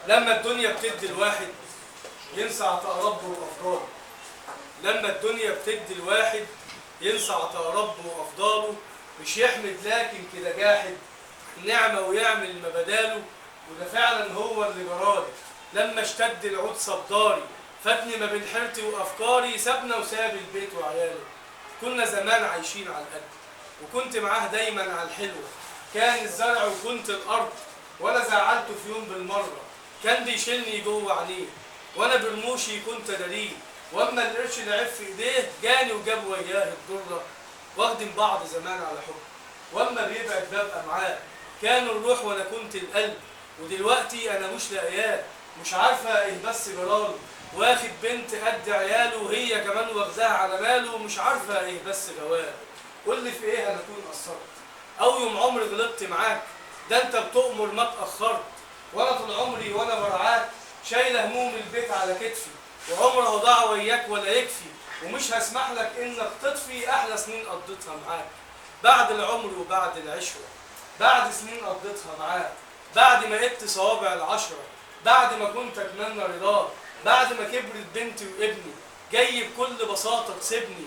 لما الدنيا بتدي الواحد ينسى عطاء ربه وأفضاله. لما الدنيا بتدي الواحد ينسى عطاء ربه وأفضاله، مش يحمد لكن كده جاحد النعمة ويعمل ما بداله. وده فعلا هو اللي جرالي لما اشتد العود صداري، فاتني ما بين حيرتي وأفكاري، سابنا وساب البيت وعياله. كنا زمان عايشين على القد وكنت معاه دايما على الحلوة، كان الزرع وكنت الأرض ولا زعلته في يوم بالمرة، كان بيشيلني جوه عينيه وانا برموشي كنت دليل، واما القرش لعب في ايديه جاني وجاب وياه الضره. واخدم بعض زمان على حب واما بيبعد ببقى معاه، كانوا الروح وانا كنت القلب، ودلوقتي انا مش لاقياه، مش عارفه ايه بس جراله، واخد بنت قد عياله وهي كمان واخداها على ماله، مش عارفه ايه بس جواه. قول لي في ايه انا اكون قصرت او يوم عمري غلطت معاك، ده انت بتؤمر ما اتاخرت، وانا طول عمري وانا برعاك شايله هموم البيت على كتفي، وعمره ضاع وياك ولا يكفي، ومش هسمح لك انك تطفي احلى سنين قضيتها معاك. بعد العمر وبعد العشره، بعد سنين قضيتها معاك، بعد ما قدت صوابع العشره، بعد ما كنت اتمنى رضاك، بعد ما كبرت بنتي وابني، جاي بكل بساطه تسيبني